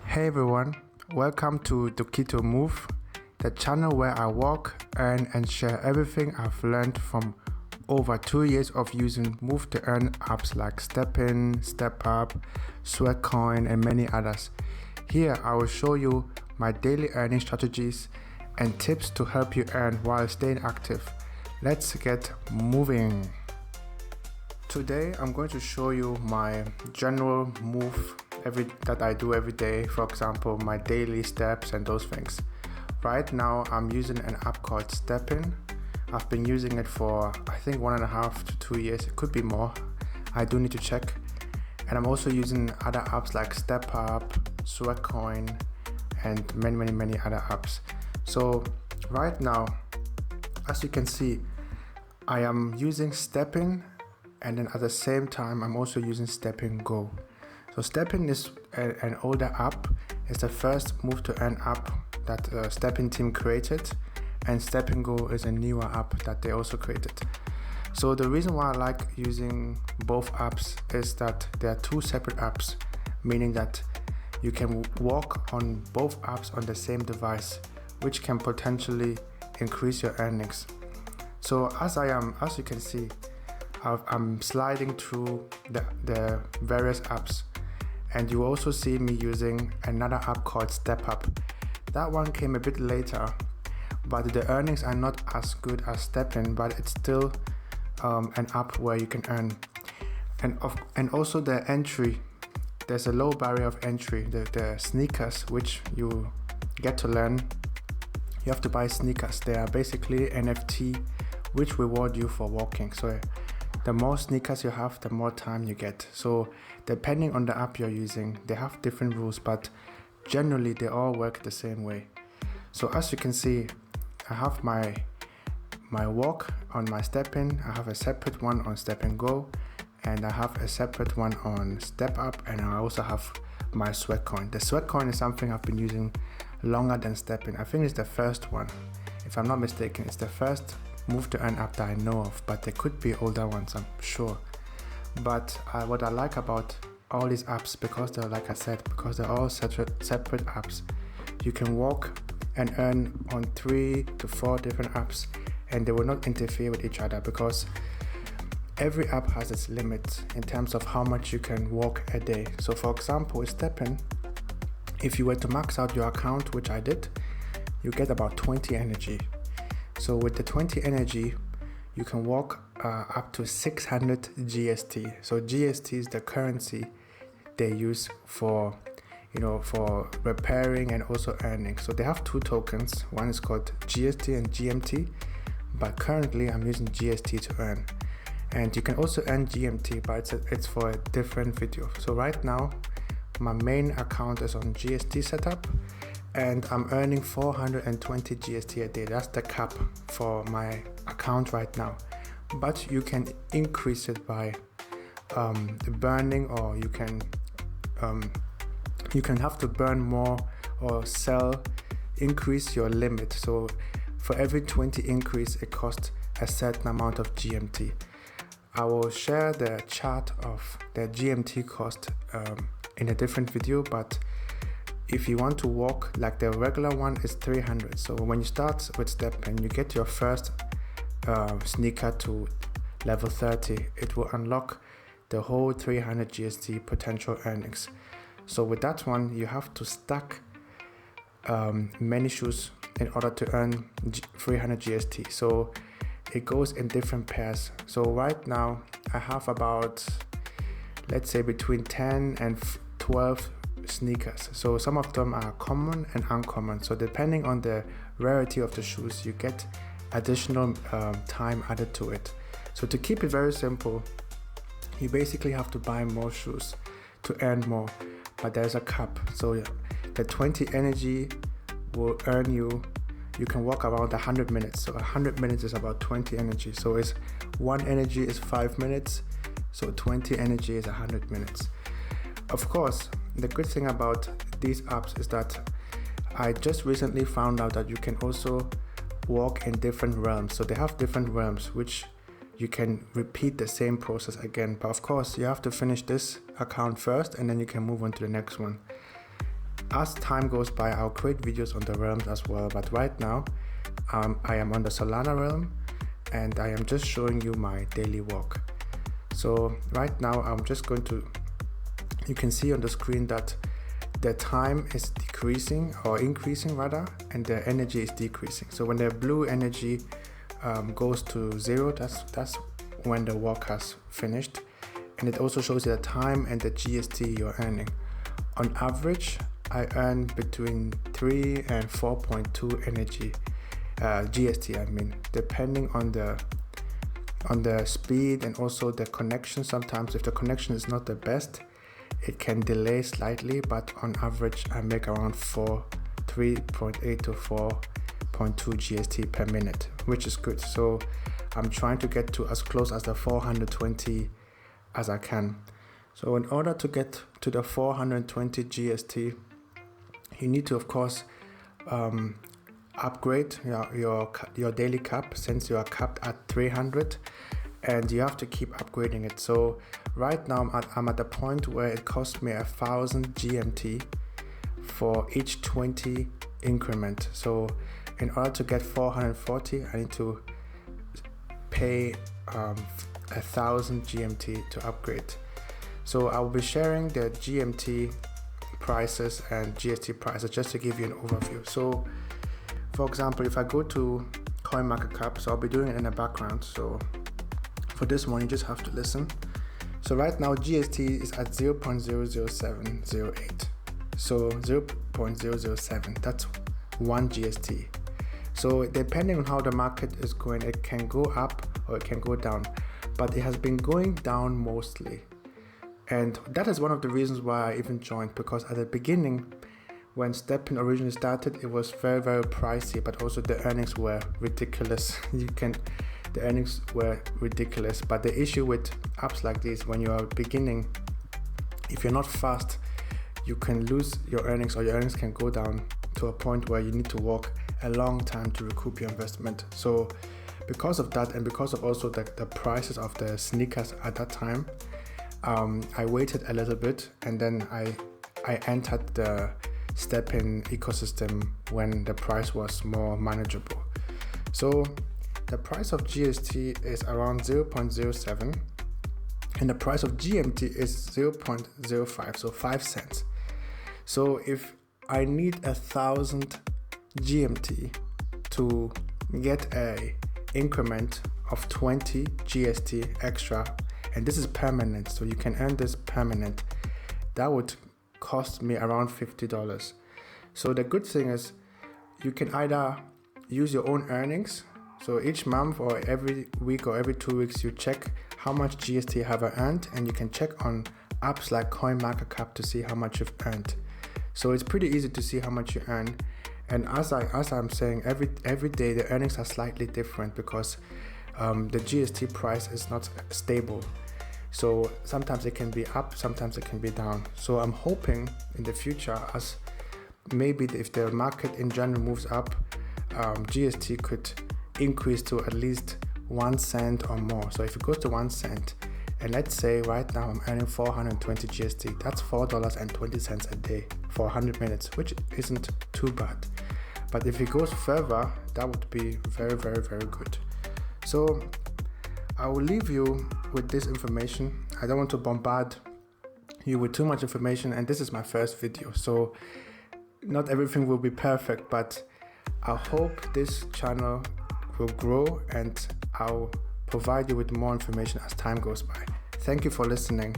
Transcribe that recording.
Hey everyone, welcome to Dukito Move, the channel where I walk, earn and share everything I've learned from over 2 years of using Move to earn apps like Stepn, StepUp, Sweatcoin and many others. Here I will show you my daily earning strategies and tips to help you earn while staying active. Let's get moving. Today I'm going to show you my general move that I do every day, for example my daily steps and those things. Right now I'm using an app called Stepn. I've been using it for I think 1.5 to 2 years, it could be more, I do need to check. And I'm also using other apps like StepUp, Sweatcoin and many other apps. So right now, as you can see, I am using Stepn, and then at the same time I'm also using Stepn Go. So Stepn is an older app. It's the first move to earn app that Stepn team created, and Stepn Go is a newer app that they also created. So the reason why I like using both apps is that they are two separate apps, meaning that you can walk on both apps on the same device, which can potentially increase your earnings. So as you can see, I'm sliding through the various apps, and you also see me using another app called StepUp. That one came a bit later, but the earnings are not as good as Stepn, but it's still an app where you can earn. And also the entry, there's a low barrier of entry. The sneakers which you get to learn, you have to buy sneakers. They are basically NFT which reward you for walking. So the more sneakers you have, the more time you get. So depending on the app you're using, they have different rules, but generally they all work the same way. So as you can see, I have my walk on my Stepn, I have a separate one on Stepn Go, and I have a separate one on StepUp, and I also have my Sweatcoin. The Sweatcoin is something I've been using longer than Stepn. I think it's the first one, if I'm not mistaken. It's the first move to earn app that I know of, but there could be older ones, I'm sure. But what I like about all these apps, because they're, like I said, because they're all separate apps, you can walk and earn on 3 to 4 different apps, and they will not interfere with each other, because every app has its limit in terms of how much you can walk a day. So for example with Stepn, if you were to max out your account, which I did, you get about 20 energy. So with the 20 energy, you can walk up to 600 GST. So GST is the currency they use for repairing and also earning. So they have two tokens. One is called GST and GMT, but currently I'm using GST to earn. And you can also earn GMT, but it's for a different video. So right now, my main account is on GST setup, and I'm earning 420 GST a day. That's the cap for my account right now. But you can increase it by burning, or you can have to burn more or sell, increase your limit. So for every 20 increase, it costs a certain amount of GMT. I will share the chart of the GMT cost in a different video, but if you want to walk, like the regular one is 300. So when you start with Stepn, you get your first sneaker to level 30, it will unlock the whole 300 GST potential earnings. So with that one, you have to stack many shoes in order to earn 300 GST. So it goes in different pairs. So right now I have about, let's say, between 10 and 12 sneakers. So some of them are common and uncommon. So depending on the rarity of the shoes, you get additional time added to it. So to keep it very simple, you basically have to buy more shoes to earn more, but there's a cap. So the 20 energy will earn you can walk around 100 minutes. So 100 minutes is about 20 energy. So it's 1 energy is 5 minutes. So 20 energy is 100 minutes. Of course, the good thing about these apps is that I just recently found out that you can also walk in different realms. So they have different realms which you can repeat the same process again. But of course, you have to finish this account first, and then you can move on to the next one. as time goes by, I'll create videos on the realms as well, but right now I am on the Solana realm and I am just showing you my daily walk. So right now I'm just going to, you can see on the screen that the time is decreasing or increasing rather, and the energy is decreasing. So when the blue energy goes to 0, that's when the walk has finished, and it also shows you the time and the GST you're earning. On average, I earn between 3 and 4.2 energy GST, I mean, depending on the speed and also the connection. Sometimes if the connection is not the best, it can delay slightly, but on average I make around 3.8 to 4.2 GST per minute, which is good. So I'm trying to get to as close as the 420 as I can. So in order to get to the 420 GST, you need to, of course, upgrade your daily cap, since you are capped at 300, and you have to keep upgrading it. So right now I'm at the point where it costs me 1,000 GMT for each 20 increment. So in order to get 440, I need to pay 1,000 GMT to upgrade. So I will be sharing the GMT prices and GST prices just to give you an overview. So for example, if I go to CoinMarketCap, so I'll be doing it in the background. So for this one, you just have to listen. So right now GST is at 0.00708. So 0.007, that's 1 GST. So depending on how the market is going, it can go up or it can go down, but it has been going down mostly. And that is one of the reasons why I even joined, because at the beginning, when Stepn originally started, it was very, very pricey, but also the earnings were ridiculous. The earnings were ridiculous. But the issue with apps like this, when you are beginning, if you're not fast, you can lose your earnings, or your earnings can go down to a point where you need to work a long time to recoup your investment. So because of that, and because of also the prices of the sneakers at that time, I waited a little bit, and then I entered the Stepn ecosystem when the price was more manageable. So the price of GST is around 0.07, and the price of GMT is 0.05, so 5 cents. So if I need 1,000 GMT to get a increment of 20 GST extra, and this is permanent, so you can earn this permanent, that would cost me around $50. So the good thing is you can either use your own earnings, so each month or every week or every 2 weeks you check how much GST have I earned, and you can check on apps like CoinMarketCap to see how much you've earned. So it's pretty easy to see how much you earn. And as I'm saying, every day the earnings are slightly different, because the GST price is not stable. So sometimes it can be up, sometimes it can be down. So I'm hoping in the future, as maybe if the market in general moves up, GST could increase to at least 1 cent or more. So if it goes to 1 cent, and let's say right now I'm earning 420 GST, that's $4.20 a day for 100 minutes, which isn't too bad. But if it goes further, that would be very, very, very good. So I will leave you with this information. I don't want to bombard you with too much information, and this is my first video, so not everything will be perfect, but I hope this channel will grow and I'll provide you with more information as time goes by. Thank you for listening.